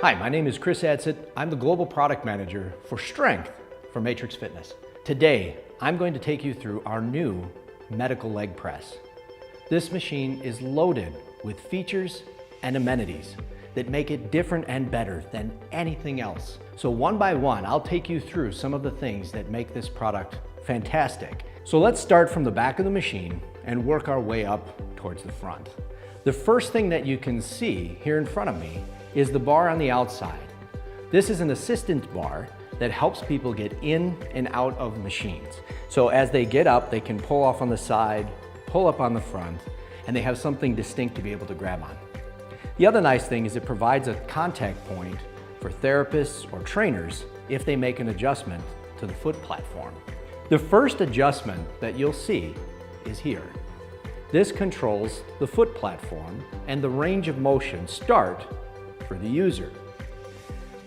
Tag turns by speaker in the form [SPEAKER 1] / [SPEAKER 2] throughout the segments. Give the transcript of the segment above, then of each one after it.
[SPEAKER 1] Hi, my name is Chris Adsit. I'm the Global Product Manager for Strength for Matrix Fitness. Today, I'm going to take you through our new medical leg press. This machine is loaded with features and amenities that make it different and better than anything else. So one by one, I'll take you through some of the things that make this product fantastic. So let's start from the back of the machine and work our way up towards the front. The first thing that you can see here in front of me is the bar on the outside. This is an assistant bar that helps people get in and out of machines. So as they get up, they can pull off on the side, pull up on the front, and they have something distinct to be able to grab on. The other nice thing is it provides a contact point for therapists or trainers if they make an adjustment to the foot platform. The first adjustment that you'll see is here. This controls the foot platform and the range of motion start for the user.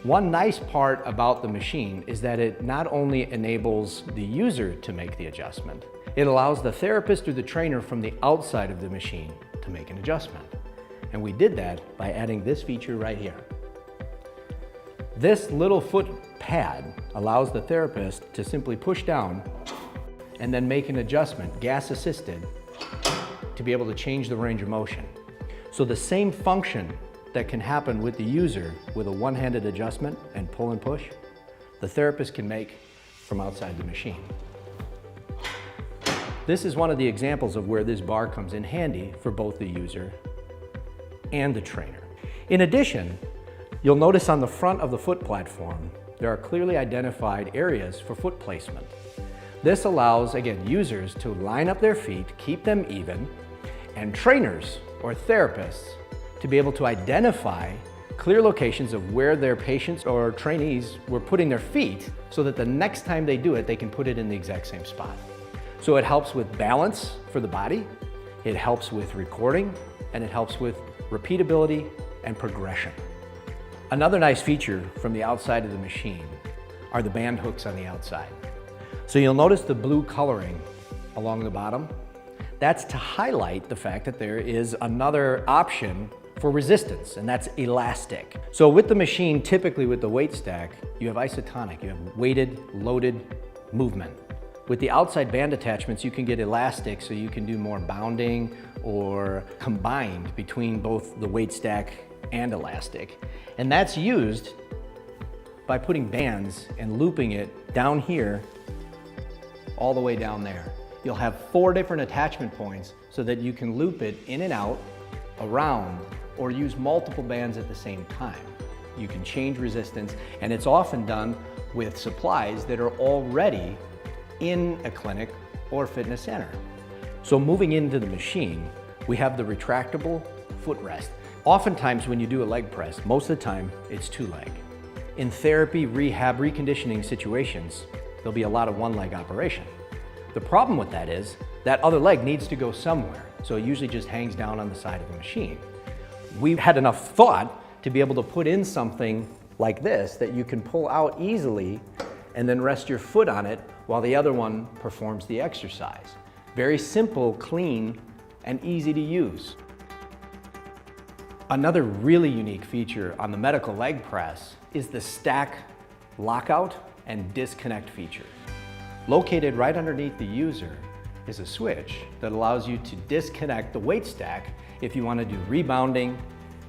[SPEAKER 1] One nice part about the machine is that it not only enables the user to make the adjustment, it allows the therapist or the trainer from the outside of the machine to make an adjustment. And we did that by adding this feature right here. This little foot pad allows the therapist to simply push down and then make an adjustment, gas assisted, to be able to change the range of motion. So the same function that can happen with the user with a one-handed adjustment and pull and push, the therapist can make from outside the machine. This is one of the examples of where this bar comes in handy for both the user and the trainer. In addition, you'll notice on the front of the foot platform, there are clearly identified areas for foot placement. This allows, again, users to line up their feet, keep them even, and trainers or therapists to be able to identify clear locations of where their patients or trainees were putting their feet so that the next time they do it, they can put it in the exact same spot. So it helps with balance for the body, it helps with recording, and it helps with repeatability and progression. Another nice feature from the outside of the machine are the band hooks on the outside. So you'll notice the blue coloring along the bottom. That's to highlight the fact that there is another option for resistance, and that's elastic. So with the machine, typically with the weight stack, you have isotonic, you have weighted, loaded movement. With the outside band attachments, you can get elastic, so you can do more bounding or combined between both the weight stack and elastic. And that's used by putting bands and looping it down here all the way down there. You'll have 4 different attachment points so that you can loop it in and out, around, or use multiple bands at the same time. You can change resistance, and it's often done with supplies that are already in a clinic or fitness center. So moving into the machine, we have the retractable footrest. Oftentimes when you do a leg press, most of the time it's 2-leg. In therapy, rehab, reconditioning situations, there'll be a lot of 1-leg operation. The problem with that is that other leg needs to go somewhere, so it usually just hangs down on the side of the machine. We've had enough thought to be able to put in something like this that you can pull out easily and then rest your foot on it while the other one performs the exercise. Very simple, clean, and easy to use. Another really unique feature on the medical leg press is the stack, lockout, and disconnect feature. Located right underneath the user is a switch that allows you to disconnect the weight stack if you want to do rebounding,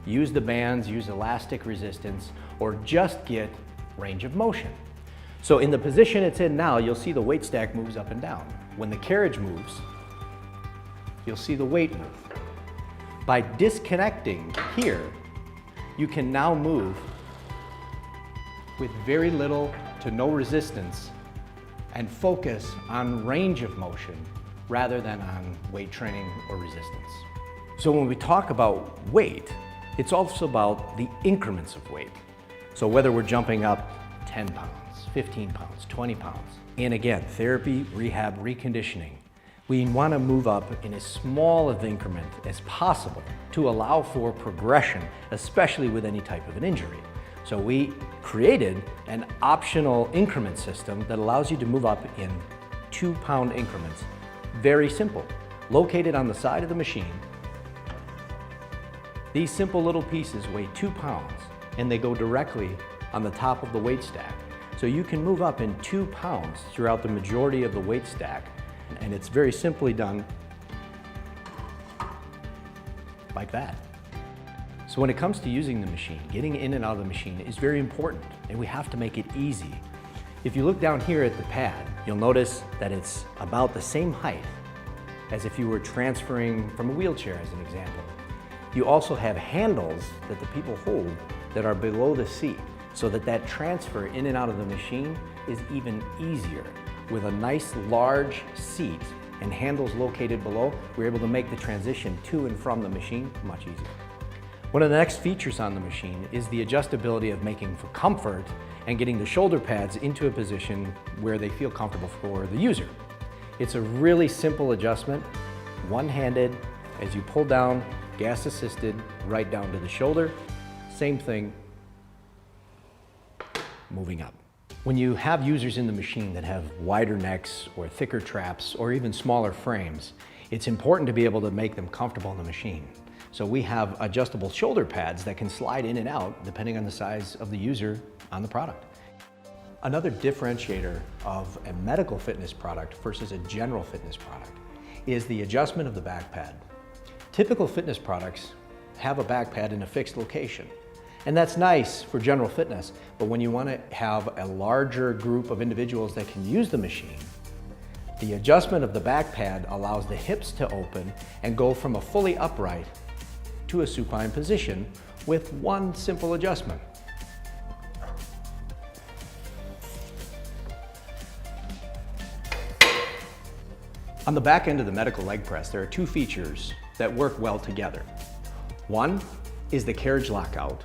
[SPEAKER 1] use the bands, use elastic resistance, or just get range of motion. So in the position it's in now, you'll see the weight stack moves up and down. When the carriage moves, you'll see the weight move. By disconnecting here, you can now move with very little to no resistance and focus on range of motion rather than on weight training or resistance. So when we talk about weight, it's also about the increments of weight. So whether we're jumping up 10 pounds, 15 pounds, 20 pounds, and again, therapy, rehab, reconditioning, we want to move up in as small of increment as possible to allow for progression, especially with any type of an injury. So we created an optional increment system that allows you to move up in 2-pound increments. Very simple. Located on the side of the machine, these simple little pieces weigh 2 pounds, and they go directly on the top of the weight stack. So you can move up in 2 pounds throughout the majority of the weight stack, and it's very simply done like that. So when it comes to using the machine, getting in and out of the machine is very important, and we have to make it easy. If you look down here at the pad, you'll notice that it's about the same height as if you were transferring from a wheelchair, as an example. You also have handles that the people hold that are below the seat, so that that transfer in and out of the machine is even easier. With a nice large seat and handles located below, we're able to make the transition to and from the machine much easier. One of the next features on the machine is the adjustability of making for comfort and getting the shoulder pads into a position where they feel comfortable for the user. It's a really simple adjustment, one-handed, as you pull down, gas assisted, right down to the shoulder. Same thing, moving up. When you have users in the machine that have wider necks or thicker traps or even smaller frames, it's important to be able to make them comfortable in the machine. So we have adjustable shoulder pads that can slide in and out depending on the size of the user on the product. Another differentiator of a medical fitness product versus a general fitness product is the adjustment of the back pad. Typical fitness products have a back pad in a fixed location. And that's nice for general fitness, but when you want to have a larger group of individuals that can use the machine, the adjustment of the back pad allows the hips to open and go from a fully upright to a supine position with one simple adjustment. On the back end of the medical leg press, there are 2 features that work well together. One is the carriage lockout.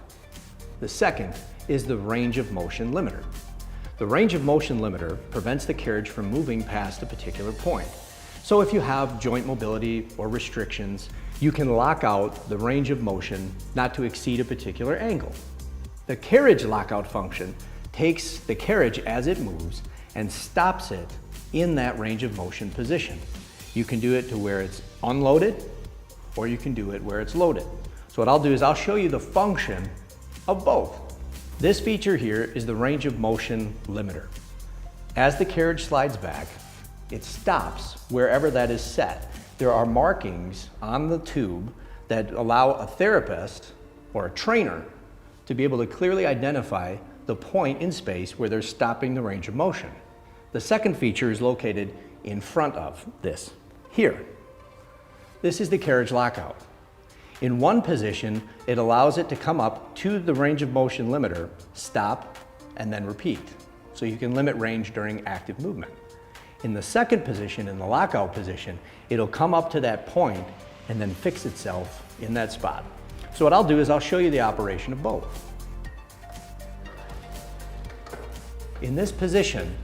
[SPEAKER 1] The second is the range of motion limiter. The range of motion limiter prevents the carriage from moving past a particular point. So if you have joint mobility or restrictions, you can lock out the range of motion not to exceed a particular angle. The carriage lockout function takes the carriage as it moves and stops it in that range of motion position. You can do it to where it's unloaded, or you can do it where it's loaded. So what I'll do is I'll show you the function of both. This feature here is the range of motion limiter. As the carriage slides back, it stops wherever that is set. There are markings on the tube that allow a therapist or a trainer to be able to clearly identify the point in space where they're stopping the range of motion. The second feature is located in front of this, here. This is the carriage lockout. In one position, it allows it to come up to the range of motion limiter, stop, and then repeat. So you can limit range during active movement. In the second position, in the lockout position, it'll come up to that point and then fix itself in that spot. So what I'll do is I'll show you the operation of both. In this position,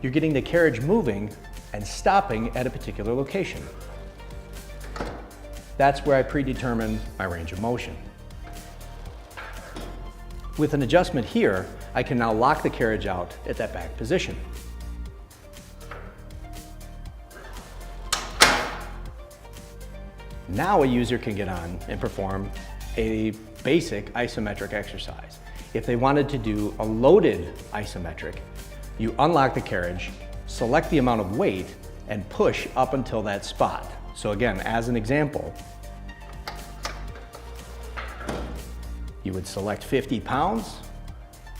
[SPEAKER 1] you're getting the carriage moving and stopping at a particular location. That's where I predetermine my range of motion. With an adjustment here, I can now lock the carriage out at that back position. Now a user can get on and perform a basic isometric exercise. If they wanted to do a loaded isometric, you unlock the carriage, select the amount of weight, and push up until that spot. So again, as an example, you would select 50 pounds,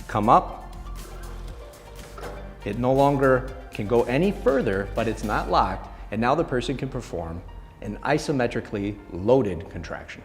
[SPEAKER 1] come up. It no longer can go any further, but it's not locked, and now the person can perform an isometrically loaded contraction.